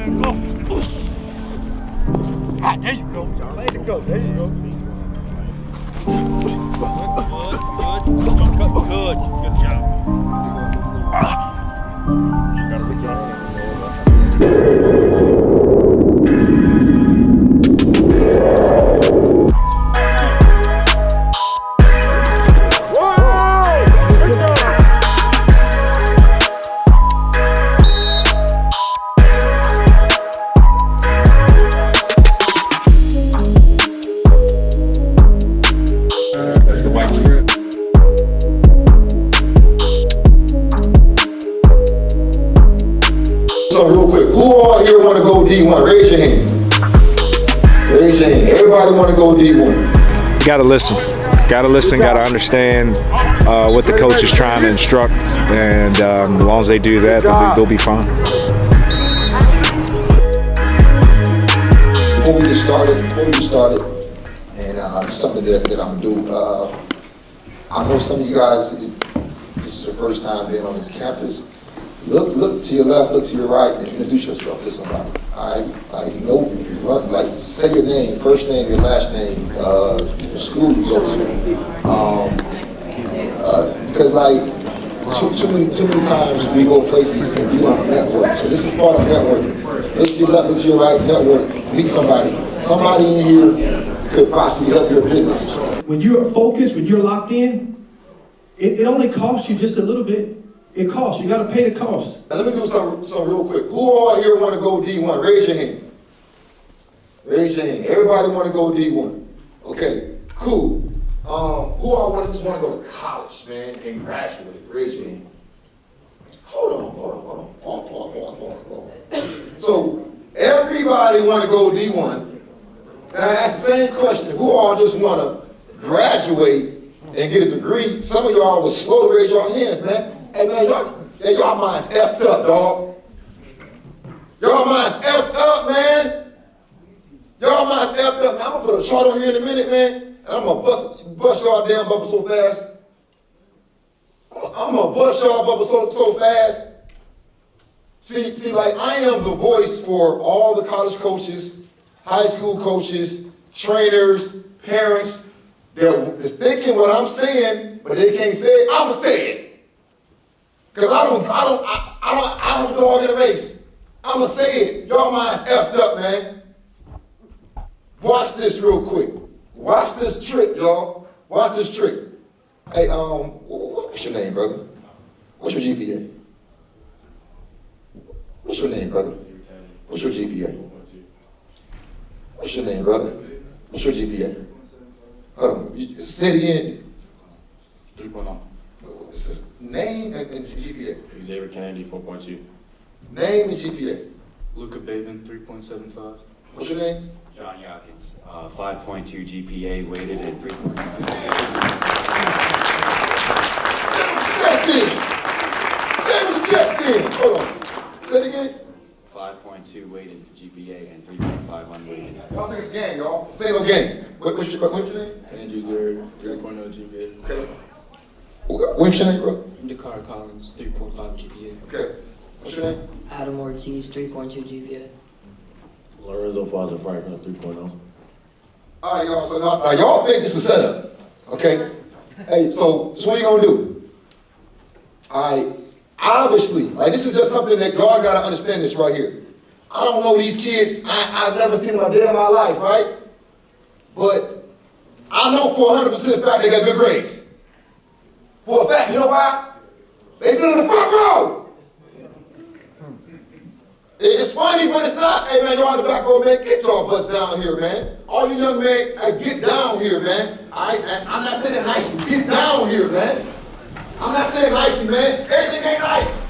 Ah, there you go. There you go. There you go. Good. Good job. Got a big job. So real quick, who all here want to go D1? Raise your hand. Raise your hand. Everybody want to go D1. You gotta listen. Gotta listen, gotta understand what the coach is trying to instruct, and as long as they do that, they'll be fine. Before we get started, and something that I'm gonna do, I know some of you guys, this is your first time being on this campus. Look to your left, look to your right, and introduce yourself to somebody. Like say your name, first name, your last name, the school you go to. Because like too many times we go places and we don't network. So this is part of networking. Look to your left, look to your right, network, meet somebody. Somebody in here could possibly help your business. When you're focused, when you're locked in, it only costs you just a little bit. It costs. You got to pay the cost. Now let me do something real quick. Who all here want to go D1? Raise your hand. Raise your hand. Everybody want to go D1. Okay, cool. Who all just want to go to college, man, and graduate? Raise your hand. Hold on. Pause. So everybody want to go D1. Now I ask the same question. Who all just want to graduate and get a degree? Some of y'all was slow to raise your hands, man. Hey man, y'all minds effed up, dog. Y'all minds effed up, man. Y'all minds effed up. Now, I'm gonna put a chart on here in a minute, man, and I'm gonna bust y'all damn bubble so fast. I'm gonna bust y'all bubble so fast. See, like I am the voice for all the college coaches, high school coaches, trainers, parents that is thinking what I'm saying, but they can't say it. I'ma say it. Cause I don't dog in the race. I'ma say it. Y'all minds effed up, man. Watch this real quick. Watch this trick, y'all. Watch this trick. Hey, what's your name, brother? What's your GPA? What's your name, brother? What's your GPA? What's your name, brother? What's your GPA? Hold on. Say it again. 3.0. Name and GPA. Zybek Combine 4.2. Name and GPA. Luca Bateman 3.75. What's your name? John Yatkins, 5.2 GPA, weighted at 3.9. Say it with the chest in. Hold on. Say it again. 5.2 weighted GPA and 3.5 unweighted. Y'all think it's gang, y'all. Say no gang. What's your name? Andrew Gary, 3.0 GPA. Okay. What's your name, bro? Dakar Collins, 3.5 GPA. Okay. What's your name? Adam Ortiz, 3.2 GPA. Lorenzo Foster Franklin 3.0. All right, y'all. So now y'all think this is a setup, okay? Hey, so what you gonna do? All right. Obviously, like this is just something that y'all gotta understand this right here. I don't know these kids. I've never seen them a day in my life, right? But I know for 100% fact they got good grades. For a fact, you know why? They sit in the front row. It's funny, but it's not. Hey, man, y'all in the back row, man, get y'all butts down here, man. All you young men, get down here, man. I'm not saying it nicely. Get down here, man. I'm not saying nicely, man. Everything ain't nice.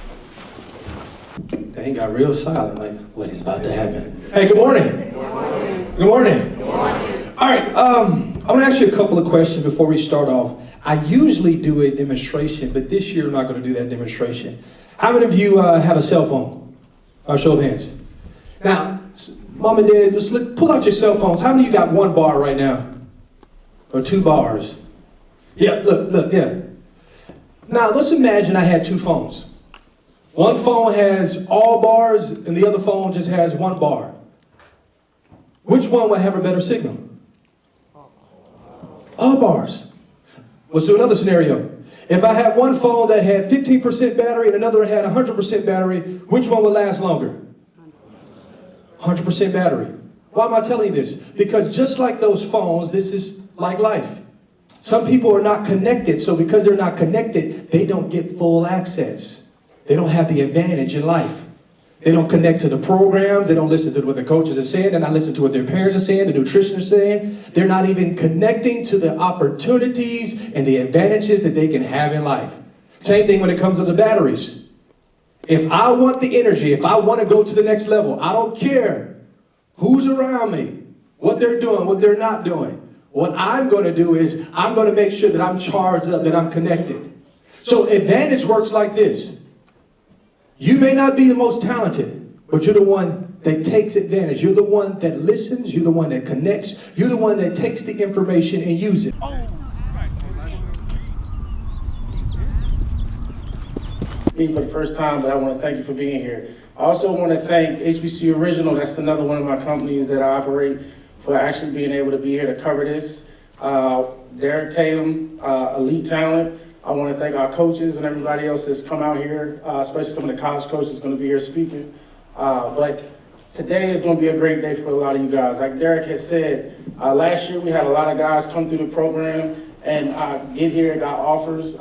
They got real silent, like, what is about to happen? Hey, good morning. Good morning. Good morning. Good morning. All right, I want to ask you a couple of questions before we start off. I usually do a demonstration, but this year I'm not going to do that demonstration. How many of you have a cell phone? Show of hands. Now, mom and dad, just pull out your cell phones. How many of you got one bar right now? Or 2 bars? Yeah, look, yeah. Now, let's imagine I had 2 phones. One phone has all bars and the other phone just has one bar. Which one will have a better signal? All bars. Let's do another scenario. If I had one phone that had 15% battery and another had 100% battery, which one would last longer? 100% battery. Why am I telling you this? Because just like those phones, this is like life. Some people are not connected, so because they're not connected, they don't get full access. They don't have the advantage in life. They don't connect to the programs. They don't listen to what the coaches are saying. They're not listening to what their parents are saying, the nutritionists are saying. They're not even connecting to the opportunities and the advantages that they can have in life. Same thing when it comes to the batteries. If I want the energy, if I want to go to the next level, I don't care who's around me, what they're doing, what they're not doing. What I'm going to do is I'm going to make sure that I'm charged up, that I'm connected. So advantage works like this. You may not be the most talented, but you're the one that takes advantage. You're the one that listens. You're the one that connects. You're the one that takes the information and uses it. Me for the first time, but I want to thank you for being here. I also want to thank HBCU Original. That's another one of my companies that I operate, for actually being able to be here to cover this. Derek Tatum, elite talent. I want to thank our coaches and everybody else that's come out here, especially some of the college coaches going to be here speaking. But today is going to be a great day for a lot of you guys. Like Derek has said, last year we had a lot of guys come through the program and get here and got offers.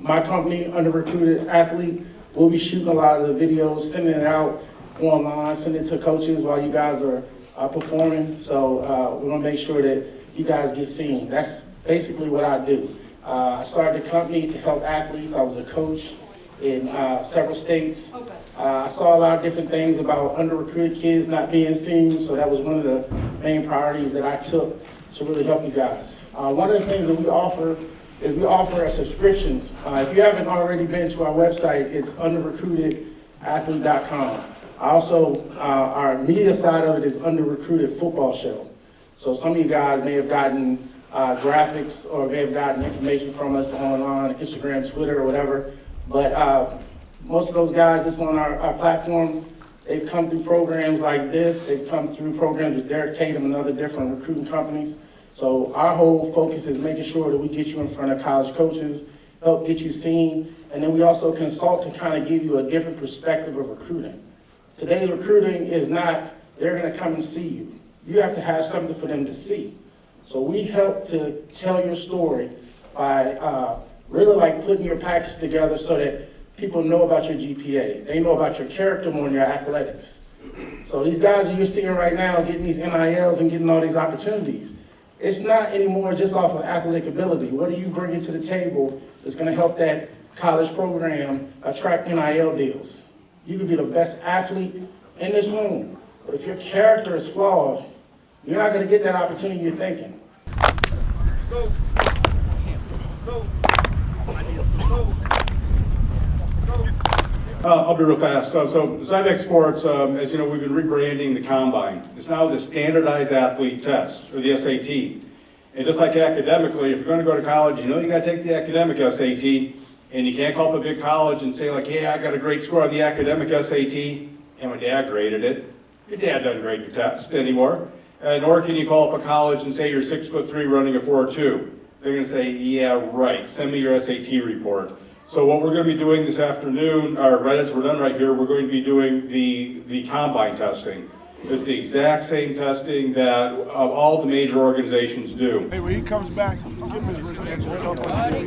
My company, Under Recruited Athlete, will be shooting a lot of the videos, sending it out online, sending it to coaches while you guys are performing. So we're going to make sure that you guys get seen. That's basically what I do. I started the company to help athletes. I was a coach in several states. I saw a lot of different things about under-recruited kids not being seen, so that was one of the main priorities that I took to really help you guys. One of the things that we offer is we offer a subscription. If you haven't already been to our website, it's underrecruitedathlete.com. Also, our media side of it is Under Recruited Football Show. So some of you guys may have gotten graphics or may have gotten information from us on Instagram, Twitter, or whatever. But most of those guys that's on our platform, they've come through programs like this. They've come through programs with Derek Tatum and other different recruiting companies. So our whole focus is making sure that we get you in front of college coaches, help get you seen, and then we also consult to kind of give you a different perspective of recruiting. Today's recruiting is not, they're going to come and see you. You have to have something for them to see. So we help to tell your story by really like putting your package together so that people know about your GPA. They know about your character more than your athletics. So these guys that you're seeing right now getting these NILs and getting all these opportunities, it's not anymore just off of athletic ability. What are you bringing to the table that's going to help that college program attract NIL deals? You could be the best athlete in this room, but if your character is flawed, you're not going to get that opportunity you're thinking. Go. Go. I'll be real fast. So Zybek Sports, as you know, we've been rebranding the Combine. It's now the Standardized Athlete Test, or the SAT. And just like academically, if you're going to go to college, you know you got to take the academic SAT, and you can't call up a big college and say like, hey, I got a great score on the academic SAT, and my dad graded it. Your dad doesn't grade the test anymore. Nor can you call up a college and say you're 6'3" running a 4.2. They're going to say, yeah, right, send me your SAT report. So what we're going to be doing this afternoon, or right as we're done right here, we're going to be doing the Combine testing. It's the exact same testing that all the major organizations do. Hey, when he comes back, give him his wrist.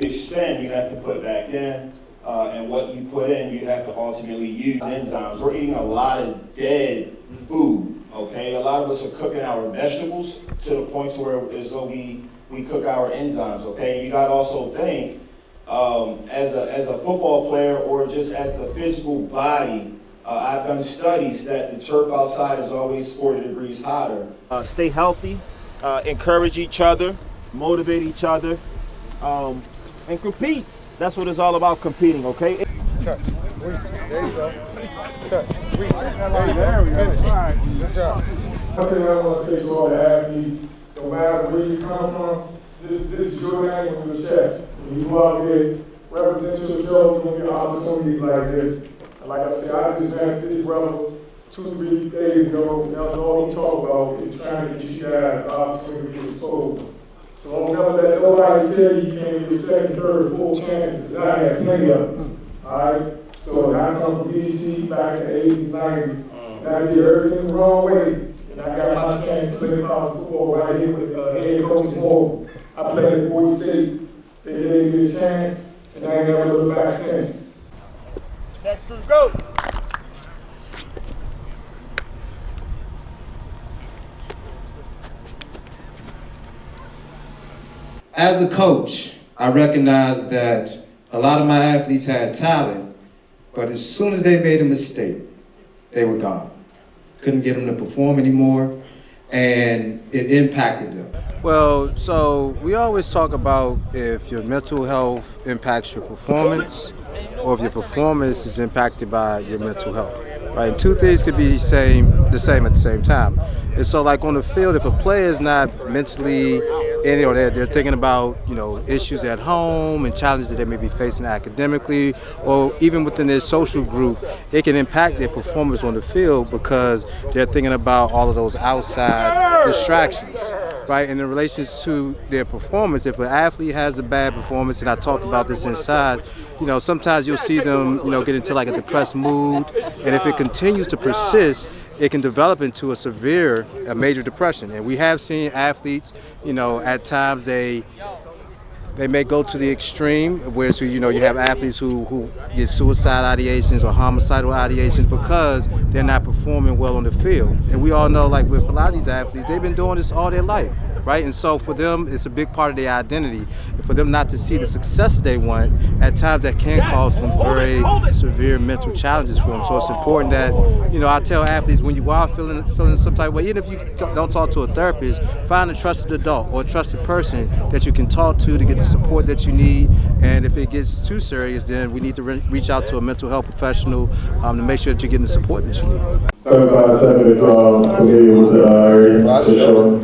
Extent you have to put back in, and what you put in, you have to ultimately use enzymes. We're eating a lot of dead food, okay? A lot of us are cooking our vegetables to the point to where as though we cook our enzymes, okay? You gotta also think, as a football player or just as the physical body, I've done studies that the turf outside is always 40 degrees hotter. Stay healthy, encourage each other, motivate each other, and compete. That's what it's all about, competing, okay? Touch. There you go. Touch. There we go. All right. Good job. One thing I want to say to all the athletes, no matter where you come from, this is your name on your chest. So you go out there, represent yourself, you're going to get opportunities like this. Like I said, I just met this brother 2-3 days ago. That's all he talked about is trying to get you guys opportunity to soul. So don't never let nobody tell you you can't get second, third, fourth chances. I had plenty of them. All right? So I come from DC back in the 80s, 90s, and I did everything the wrong way. And I got my chance to play college football right here with head coach Moore. I played at Boise State. They gave me a chance, and I ain't never looked back since. Next group, go. As a coach, I recognize that a lot of my athletes had talent, but as soon as they made a mistake, they were gone. Couldn't get them to perform anymore, and it impacted them. Well, so we always talk about if your mental health impacts your performance, or if your performance is impacted by your mental health, right? And two things could be the same at the same time. And so, like on the field, if a player is not mentally in it, or they're thinking about, you know, issues at home and challenges that they may be facing academically, or even within their social group, it can impact their performance on the field because they're thinking about all of those outside distractions, right? And in relation to their performance, if an athlete has a bad performance, and I talked about this inside, you know, sometimes you'll see them, you know, get into like a depressed mood, and if it continues to persist, it can develop into a major depression. And we have seen athletes, you know, at times they may go to the extreme, where you know, you have athletes who get suicide ideations or homicidal ideations because they're not performing well on the field. And we all know, like with a lot of these athletes, they've been doing this all their life, right? And so for them, it's a big part of their identity. And for them not to see the success that they want, at times that can cause some very severe mental challenges for them. So it's important that, you know, I tell athletes, when you are feeling some type of way, even if you don't talk to a therapist, find a trusted adult or a trusted person that you can talk to get the support that you need. And if it gets too serious, then we need to reach out to a mental health professional to make sure that you're getting the support that you need. 757 if y'all familiar with the area, for sure.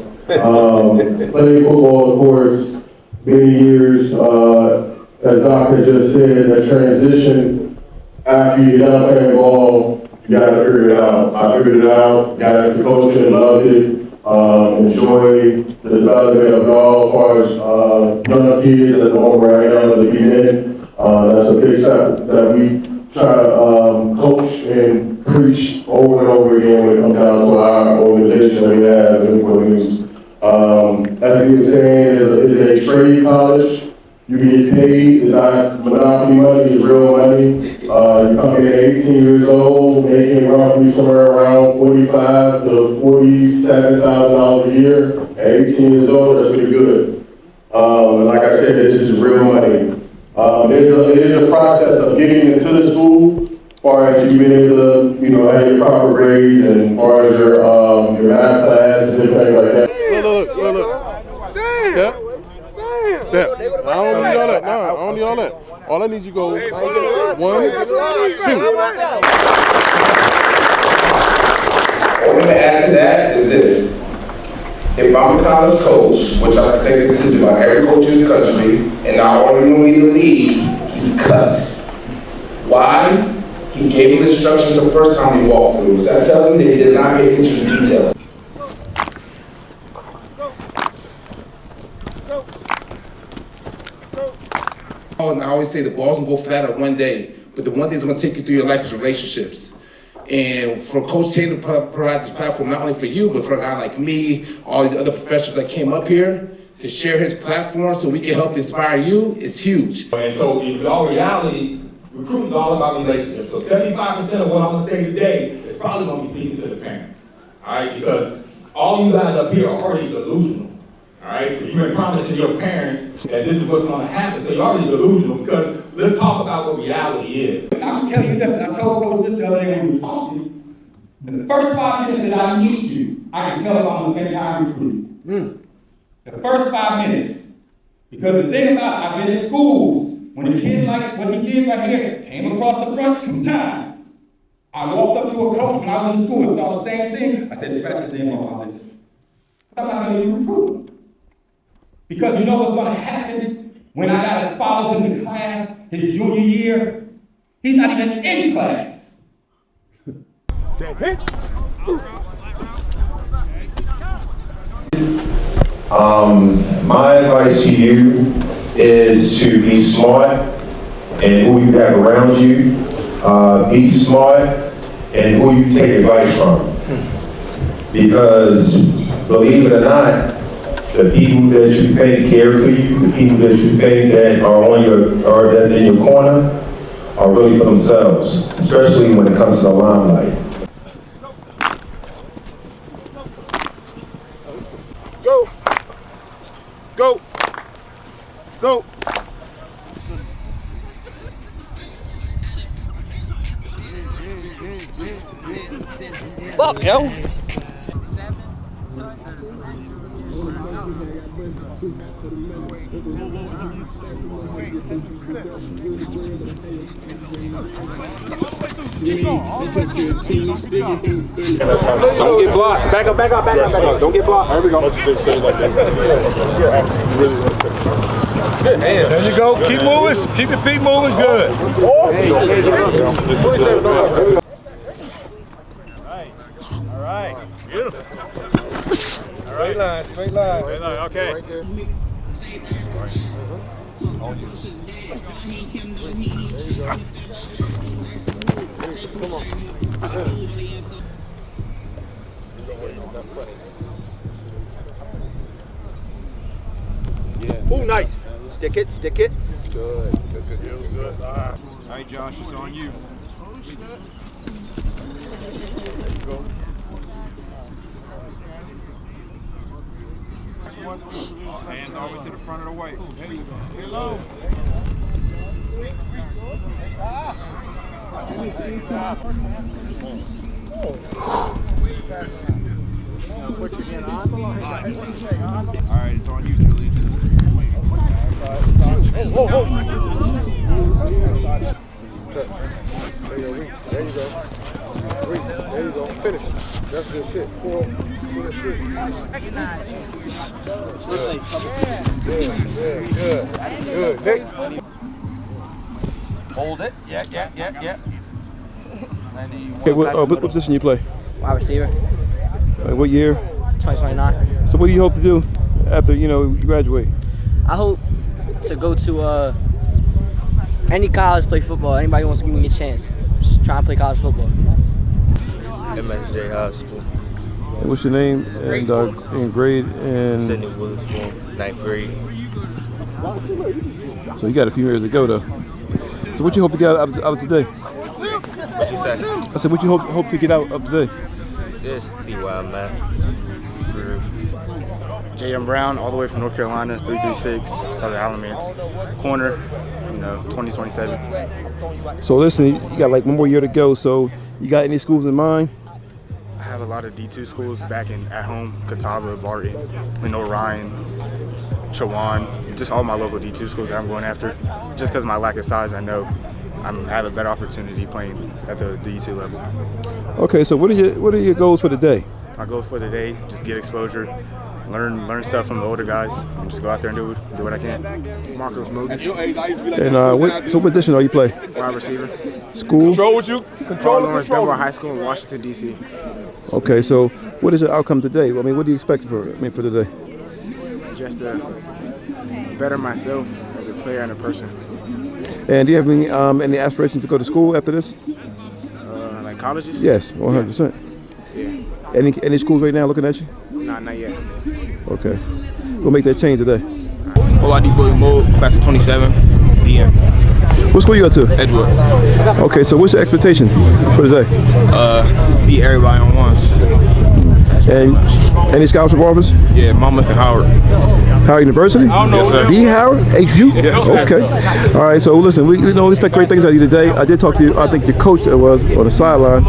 Played football, of course, many years. As Doc had just said, that transition after you get done playing ball, you gotta figure it out. I figured it out, got into coaching, loved it, enjoyed the development of y'all as far as young kids at the moment where I am at the beginning. That's a big step that we try to coach and preach over and over again when it comes down to our organization that we have in Newport News. As he was saying, it's a trade college. You get paid, it's not monopoly money, it's real money. You come in at 18 years old, making roughly somewhere around $45,000 to $47,000 a year. At 18 years old, that's pretty good. And like I said, this is real money. There's a process of getting into the school, as far as you being able to, you know, have your proper grades, and as far as your math class and different things like that. Look. Damn. Step. I don't need all that. No, I don't need all that. All I need you to go 1, 2. What I'm going to add to that is this. If I'm a college coach, which I think this is by every coach in this country, and not only when we league, he's cut. Why? He gave him instructions the first time he walked through. That tells me that he did not pay attention to details. And I always say the ball's gonna go flat on one day, but the one thing that's gonna take you through your life is relationships. And for Coach Taylor to provide this platform, not only for you, but for a guy like me, all these other professionals that came up here to share his platform so we can help inspire you, is huge. And so in all reality, recruiting is all about relationships. So 75% of what I'm gonna say today is probably gonna be speaking to the parents, all right? Because all you guys up here are already delusional. All right, so you've been promising your parents that this is what's going to happen, so you're already delusional, because let's talk about what reality is. And I'm telling you this, I told Coach this the other day when we were talking, in the first 5 minutes that I meet you, I can tell if I'm going to spend time recruiting. The first 5 minutes. Because the thing about it, I've been in schools, when a kid like what he did right here, came across the front 2 times. I walked up to a coach when I was in school and saw the same thing. I said, scratch the name off this. I'm not going to be recruiting. Because you know what's going to happen when I got to follow him to class his junior year? He's not even in class. My advice to you is to be smart in who you have around you. Be smart in who you take advice from. Because believe it or not, the people that you think care for you, the people that you think that are on your or that's in your corner, are really for themselves, especially when it comes to the limelight. Go. Go. Go. Fuck, yo. Don't get blocked. Back up, back up, back up, back up. Don't get blocked. There we go. There you go. Keep moving. Keep your feet moving. Good. All right. Beautiful. All right. Straight line. Straight line. Straight line. Okay. Right there. Come on. Oh, nice. Stick it, stick it. Good, good, good, good, good. All right, Josh, it's on you. Hands always to the front of the weight. There you go. Stay low. All right, it's on you, Julie. Oh. There you go. There you go. There you go. Finish. That's good shit. Good shit. Good. Nick. Hold it. Yeah. Okay, what position you play? Wide receiver. What year? 2029. So what do you hope to do after you graduate? I hope to go to any college, play football. Anybody wants to give me a chance, just try and play college football. MSJ High School. And what's your name and grade and? Sydney Witherspoon, 9th grade. So you got a few years to go though. So what you hope to get out of today? What you say? I said what you hope to get out of today? Just see where I'm at. J.M. Brown, all the way from North Carolina, 336, Southern Alamance. Corner, 2027. So listen, you got like one more year to go. So you got any schools in mind? I have a lot of D2 schools back at home, Catawba, Barton, Ryan, Chowan, just all my local D2 schools that I'm going after. Just because of my lack of size, I know I have a better opportunity playing at the D2 level. Okay, so what are your goals for the day? My goals for the day, just get exposure, learn stuff from the older guys, and just go out there and do what I can. Marcos Mogish. And what position are you play? Wide receiver. School? Control what you control. Lawrence Belmar High School in Washington, D.C. Okay, so what is your outcome today? I mean, what do you expect for today? Just to better myself as a player and a person. And do you have any aspirations to go to school after this? Like colleges? Yes, 100%. Yeah. Any schools right now looking at you? Nah, not yet. Okay. We'll make that change today. Oladipo Mo, class of 27, DM. What school you go to? Edgewood. Okay, so what's your expectation for today? Beat everybody on once. And any scholarship offers? Yeah, Monmouth and Howard. Howard University? Yes, sir. D. Howard? HU? Yes, sir. Okay. All right, so listen, we expect great things out of you today. I did talk to you, I think your coach was on the sideline.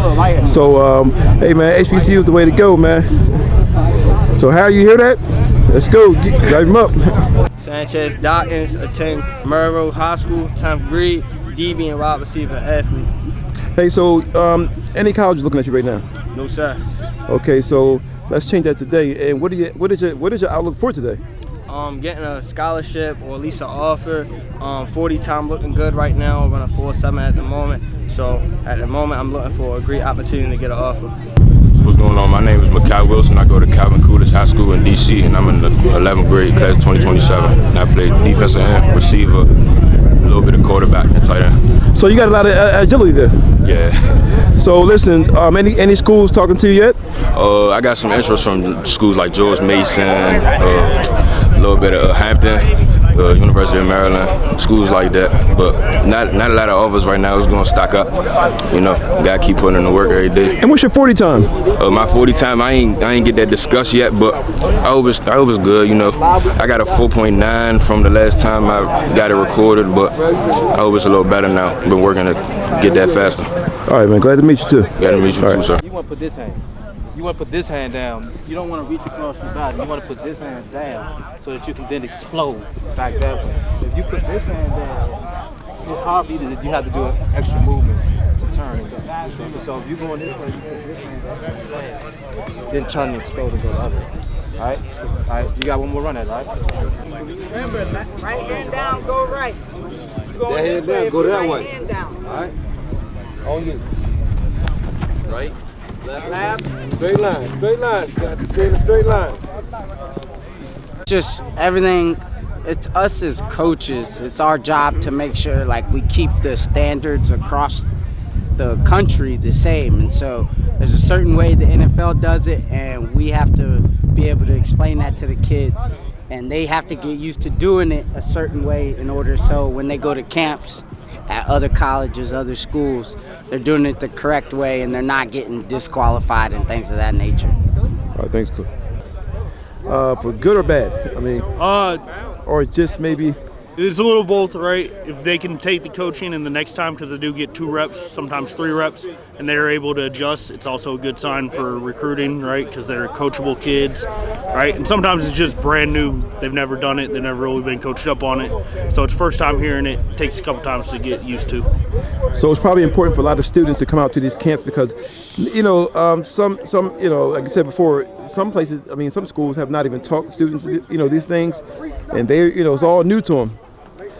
So, hey man, HBCU is the way to go, man. So how you hear that? Let's go, drive him up. Sanchez Dawkins, attend Murrow High School, 10th grade, DB and wide receiver athlete. Hey, so any colleges looking at you right now? No, sir. Okay, so let's change that today. And what is your outlook for today? getting a scholarship or at least an offer. 40 time looking good right now. I'm running 4.7 at the moment. So at the moment, I'm looking for a great opportunity to get an offer. What's going on? My name is Makai Wilson. I go to Calvin Coolidge High School in DC, and I'm in the 11th grade, class 2027. And I play defensive end, receiver, a little bit of quarterback and tight end. So you got a lot of agility there. Yeah. So listen, any schools talking to you yet? I got some interest from schools like George Mason, a little bit of Hampton, University of Maryland, schools like that. But not a lot of offers right now. It's going to stock up. You know, gotta keep putting in the work every day. And what's your 40 time? My 40 time, I ain't get that discussed yet, but I hope it's good. You know, I got a 4.9 from the last time I got it recorded, but I hope it's a little better now. Been working to get that faster. All right, man. Glad to meet you too. Glad to meet you too, sir. You want to put this hand. You want to put this hand down. You don't want to reach across your body. You want to put this hand down so that you can then explode back that way. If you put this hand down, it's hard for you to, you have to do an extra movement to turn and go. So if you're going this way, you put this hand down, then turn and explode and go the other way. All right? All right, you got one more run at it, all right? Remember, right hand down, go right. That hand down, go that way. Hand down. All right? On you. Right? Left. Straight line, straight line. You have to stay in a straight line. Just everything, it's us as coaches, it's our job to make sure like we keep the standards across the country the same. And so there's a certain way the NFL does it, and we have to be able to explain that to the kids. And they have to get used to doing it a certain way in order so when they go to camps at other colleges, other schools, they're doing it the correct way and they're not getting disqualified and things of that nature. All right, thanks, coach. For good or bad? I mean, or just maybe. It's a little both, right? If they can take the coaching and the next time, because they do get 2 reps, sometimes 3 reps, and they're able to adjust, it's also a good sign for recruiting, right? Because they're coachable kids, right? And sometimes it's just brand new. They've never done it. They've never really been coached up on it. So it's first time hearing it. It takes a couple times to get used to. So it's probably important for a lot of students to come out to these camps because, you know, some you know, like I said before, some places, I mean, some schools have not even taught students, you know, these things, and they, you know, it's all new to them.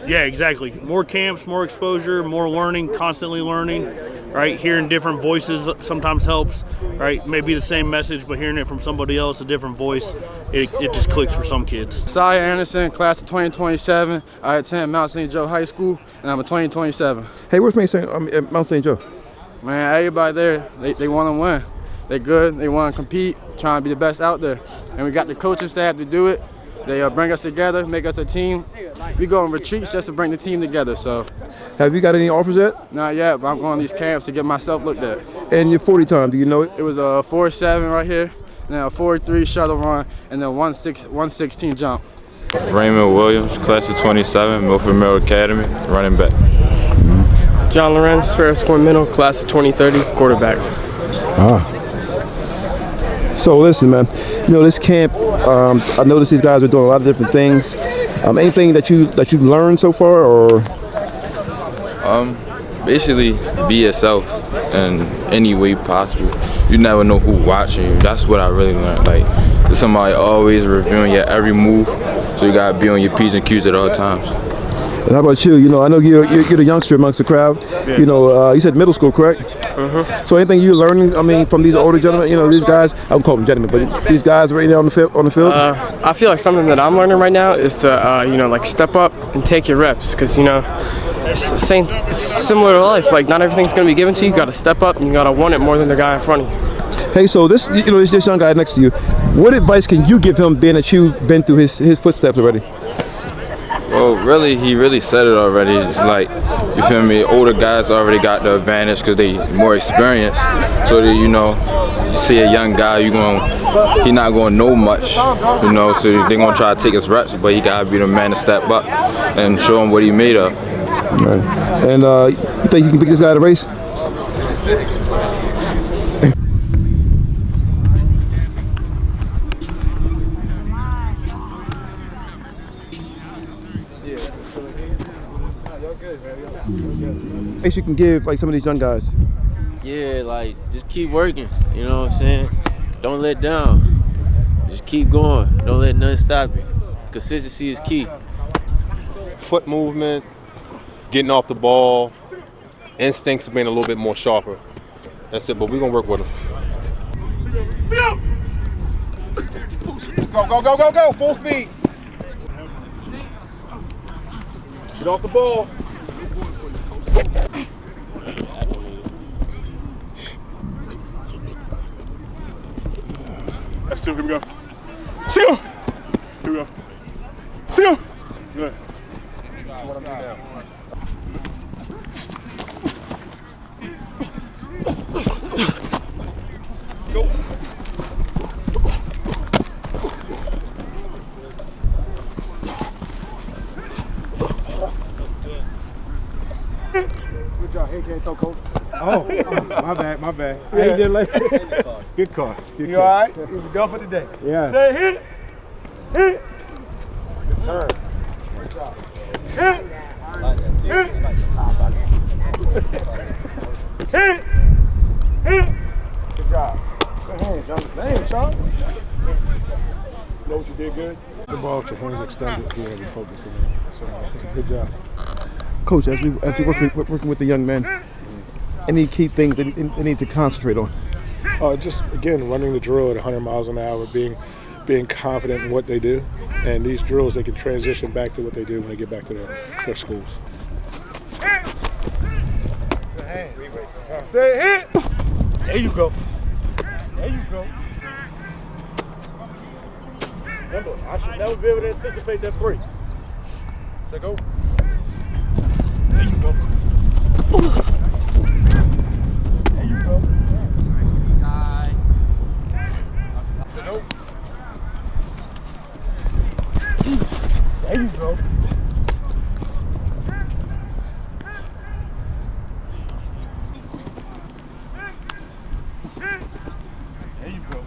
Yeah, exactly. More camps, more exposure, more learning, constantly learning, right? Hearing different voices sometimes helps, right? Maybe the same message, but hearing it from somebody else, a different voice, it just clicks for some kids. Cy Anderson, class of 2027. I attend Mount St. Joe High School, and I'm a 2027. Hey, where's Mount St. Joe? Man, everybody there, they want to win. They're good, they want to compete, trying to be the best out there. And we got the coaching staff to do it. They bring us together, make us a team. We go on retreats just to bring the team together. So, have you got any offers yet? Not yet, but I'm going to these camps to get myself looked at. And your 40 time, do you know it? It was a 4.7 right here, then a 4.3 shuttle run, and then 1.16 jump. Raymond Williams, class of 27, Milford Middle Academy, running back. John Lorenz, Ferris Point Middle, class of 2030, quarterback. So listen, man, you know, this camp, I noticed these guys are doing a lot of different things. Anything that you've learned so far, or? Basically, be yourself in any way possible. You never know who's watching you. That's what I really learned. Like, there's somebody always reviewing your every move, so you gotta be on your P's and Q's at all times. And how about you? You know, I know you're the youngster amongst the crowd. Yeah. You know, you said middle school, correct? So anything you're learning, I mean, from these older gentlemen, you know, these guys, I don't call them gentlemen, but these guys right now on the field? I feel like something that I'm learning right now is to, you know, like step up and take your reps, because, you know, it's similar to life. Like, not everything's going to be given to you. You got to step up and you got to want it more than the guy in front of you. Hey, so this, you know, this young guy next to you, what advice can you give him, being that you've been through his footsteps already? Well, really, he really said it already. It's like, you feel me, older guys already got the advantage because they more experienced. So that, you know, you see a young guy, he not going to know much, you know, so they're going to try to take his reps, but he got to be the man to step up and show him what he made of. Right. And you think you can pick this guy to race? You can give like some of these young guys? Yeah, like just keep working, you know what I'm saying? Don't let down. Just keep going. Don't let nothing stop you. consistency is key. Foot movement, getting off the ball, instincts being a little bit more sharper. That's it, but we're going to work with them. Go, go, go, go, go, full speed. Get off the ball. That's two, here we go. Seal! Here we go. Seal! Good. That's what I'm doing now. Go. Good job. Hey, can't throw, coach. Oh, my bad, my bad. Yeah. I did like good call. Good You call. all right? You done for the day? Yeah. Say hit. Hit. Good turn. Good job. Hit. Hit. Hit. Hit. Good job. Good hands, young. Damn, Sean. You know what you did good? The ball with your hands extended. Yeah, we focus on it. So, good job. Coach, as we working with the young men, any key things they need to concentrate on? Just again, running the drill at 100 miles an hour, being confident in what they do, and these drills they can transition back to what they do when they get back to their schools. Say hit. There you go. There you go. Remember, I should never be able to anticipate that break. So go. There you go. There you go. So go. There you go. There you go.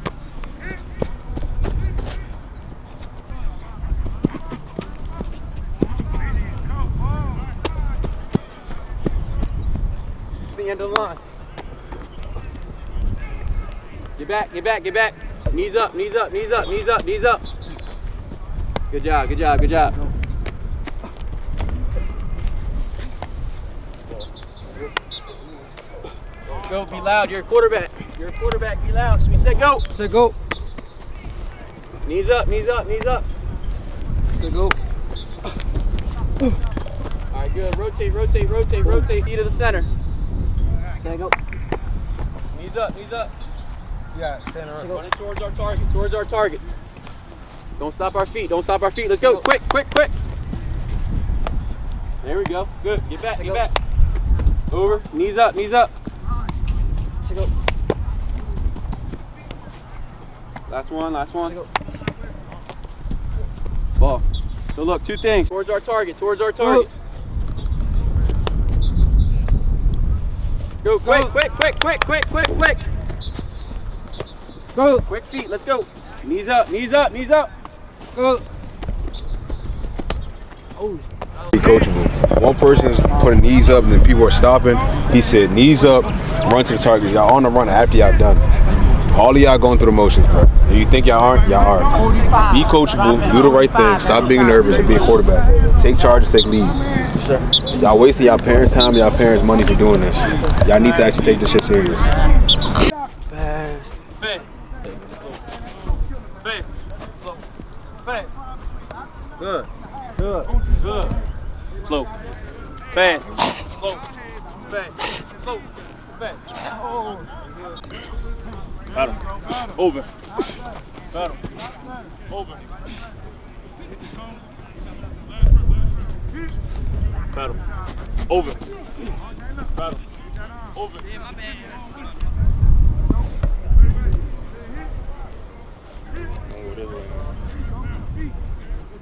The end of the line. Get back, get back, get back. Knees up, knees up, knees up, knees up, knees up. Good job, good job, good job. Go, be loud, you're a quarterback. You're a quarterback, be loud. So we said go. Said go. Knees up, knees up, knees up. Said go. All right, good. Rotate, rotate, rotate, rotate. Feet to the center. Say go. Knees up, knees up. Yeah, center. Running towards our target, towards our target. Don't stop our feet, don't stop our feet. Let's go, quick, quick, quick. There we go, good. Get back, get back. Over, knees up, knees up. Go. Last one, last one. Ball. So look, two things. Towards our target, towards our target. Let's go, quick, quick, quick, quick, quick, quick, quick. Go. Quick feet, let's go. Knees up, knees up, knees up. Go. Be coachable. One person is putting knees up and then people are stopping. He said knees up, run to the target. Y'all on the run after y'all done. All of y'all going through the motions, bro. If you think y'all aren't, y'all are. Be coachable, do the right thing, stop being nervous and be a quarterback. Take charge and take lead. Yes, sir. Y'all wasting y'all parents' time, y'all parents' money for doing this. Y'all need to actually take this shit serious. Fast. Fast. Fast. Fast. Good. Good. Good. Slow. Fast. Slow. Fast. Slow. Fast. Oh. Got him. Over. Got him. Over. Got him. Over. Got him. Over. Yeah, my bad. Good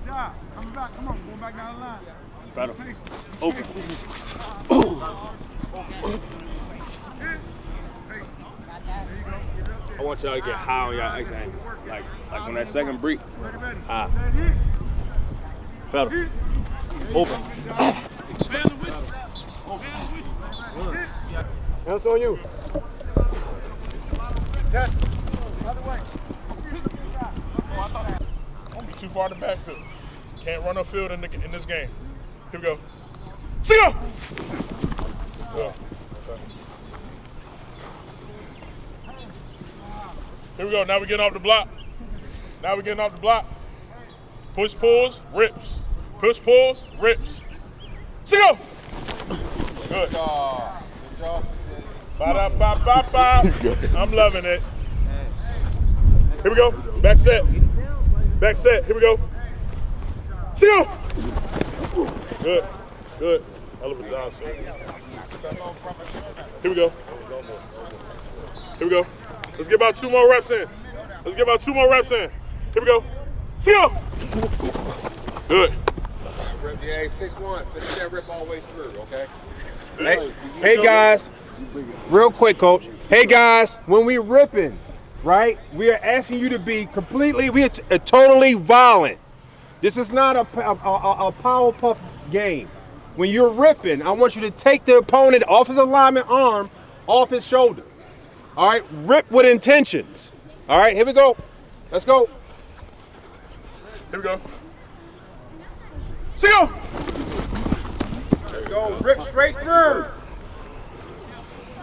job. Coming back. Come on. Going back down the line. Got him. Over. I want y'all to get high on y'all exit angle. Like on that second break, high. Got him. Over. That's on you. Catch. Other way. Don't be too far in the backfield. Can't run off field in this game. Here we go. See go! Good. Here we go. Now we're getting off the block. Push, pulls, rips. Push, pulls, rips. See go! Good. Good job. Ba-da-ba-ba-ba. I'm loving it. Here we go. Back set. Here we go. See go! Good. Hell of a job, sir. Here we go. Let's get about 2 more reps in. Here we go. See go! Good. Yeah, 6-1. Finish that rip all the way through, okay? Hey guys, real quick, coach. Hey guys, when we ripping, right, we are asking you to be totally violent. This is not a power puff game. When you're ripping, I want you to take the opponent off his alignment arm, off his shoulder. All right, rip with intentions. All right, here we go. Let's go. Here we go. See go! Let's go. Rip straight through.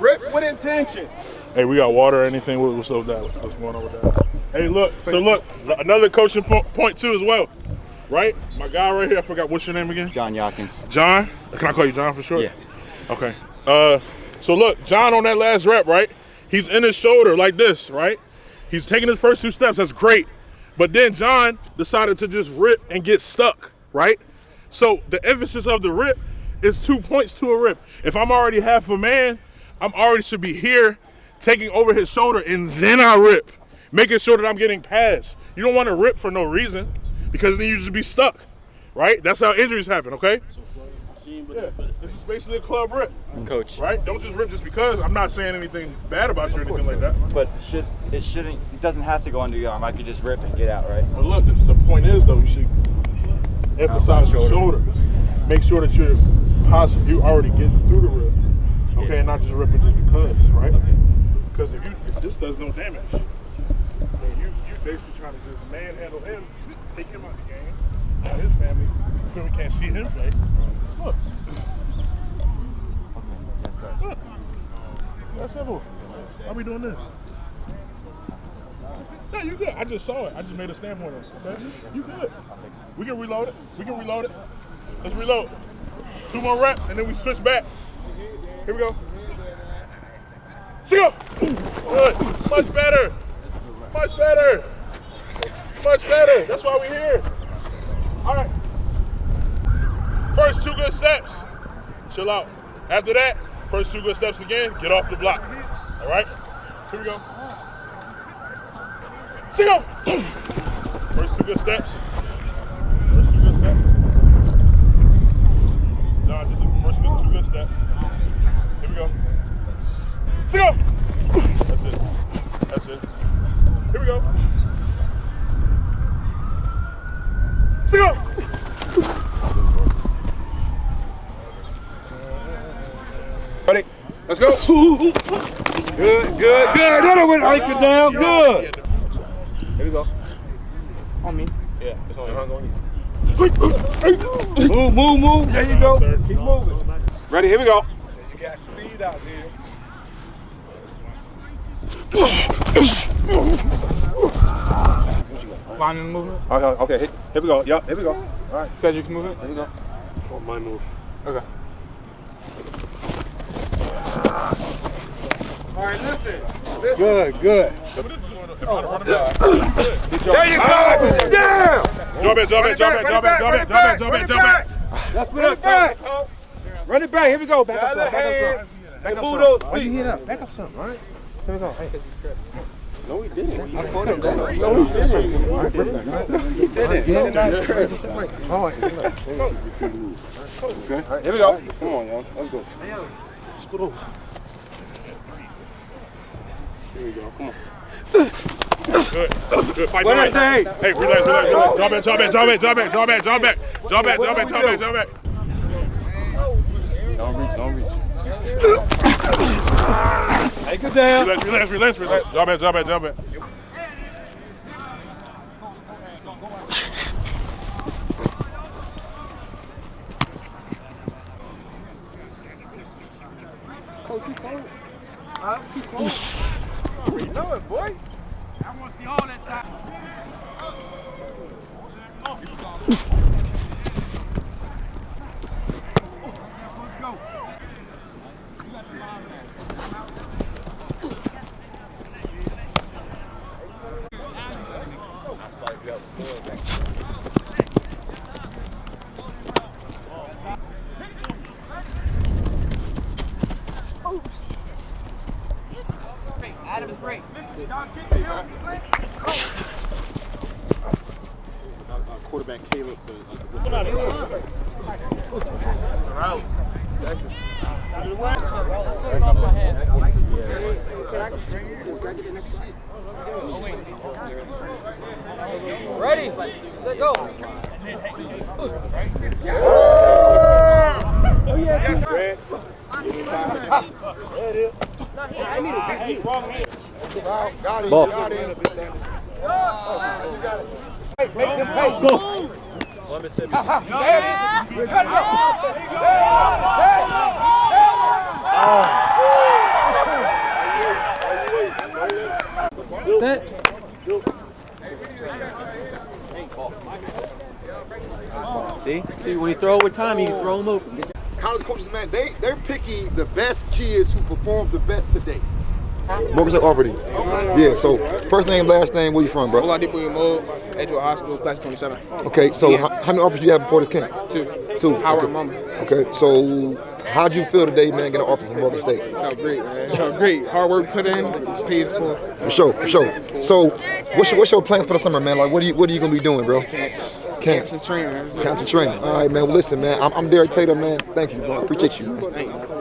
Rip with intention. Hey, we got water or anything? What's up with that? What's going on with that? Hey, look. Another coaching point too as well. Right? My guy right here, I forgot, what's your name again? John Yatkins. John? Can I call you John for short? Yeah. Okay. So look, John on that last rep, right? He's in his shoulder like this, right? He's taking his first 2 steps, that's great. But then John decided to just rip and get stuck, right? So the emphasis of the rip is 2 points to a rip. If I'm already half a man, I'm already should be here, taking over his shoulder, and then I rip, making sure that I'm getting past. You don't want to rip for no reason, because then you just be stuck, right? That's how injuries happen, okay? Yeah, this is basically a club rip. Coach. Right? Don't just rip just because. I'm not saying anything bad about you or anything like that. But it doesn't have to go under your arm. I could just rip and get out, right? But look, the point is though, you should emphasize the shoulder. Make sure that you're positive. You already getting through the rip, okay, and not just ripping just because, right? Okay. Because if this does no damage, then you basically trying to just manhandle him, take him out of the game. Now his family, we can't see him play. Look. Look. That's simple. Why are we doing this? No, you good. I just saw it. I just made a stamp on it. Okay? You good. We can reload it. Let's reload. 2 more reps, and then we switch back. Here we go. See go. Good. Much better. That's why we're here. All right. First 2 good steps. Chill out. After that, first 2 good steps again, get off the block. All right? Here we go. See go. First 2 good steps. No, just the first 2 good steps. Here we go. See go. That's it. Here we go. See go. Ready? Let's go. Good. Another one. Anchor down. Good. Here we go. On me. Yeah, it's on you. Move. There you go. Keep moving. Ready? Here we go. You got speed out there. Lineman movement. Okay. Here we go. Yep. Here we go. All right. Said you can move it. Here we go. Oh, my move. Okay. All right, listen. Good. There you go. Down. Jump back. That's what I'm talking about. Run it back. Here we go. Back up some. Back up some. Oh, you hit up. Back up some. All right. Here we go. Hey. No, he didn't. I caught him. No, he didn't. He didn't. All right. Okay. All right, here we go. Come on, y'all. Let's go. Scoot over. Here we go. Come on. Good. Fight what I say? Hey, relax. Drop back. Don't reach. Take it down. Relax. Drop back. Where you know it, boy? I want to see all that time. Let's go. Adam's break. Quarterback Caleb. Ready? Set go. Oh yeah, Greg. Hey, wrong hand. Got it. Ball. Got it. Make them pace. Go. Set. See, when you throw with time, you can throw them open. College coaches, man, they're picking the best kids who perform the best today. Morgan State Already. Yeah, so first name, last name, where you from, bro? Oladipo Mo, Edgewood High School, class of 27. Okay, so how many offers you have before this camp? Two. Howard Okay. Mama. Okay, so how'd you feel today, man, getting an offer from Morgan State? Felt great, man. Felt great. Hard work put in, pays for. For sure. So what's your plans for the summer, man? Like, what are you gonna be doing, bro? Camps and training. Camps and training. All right, man. Well, listen, man. I'm Derek Tatum, man. Thank you, bro. Appreciate you, man. Thank you.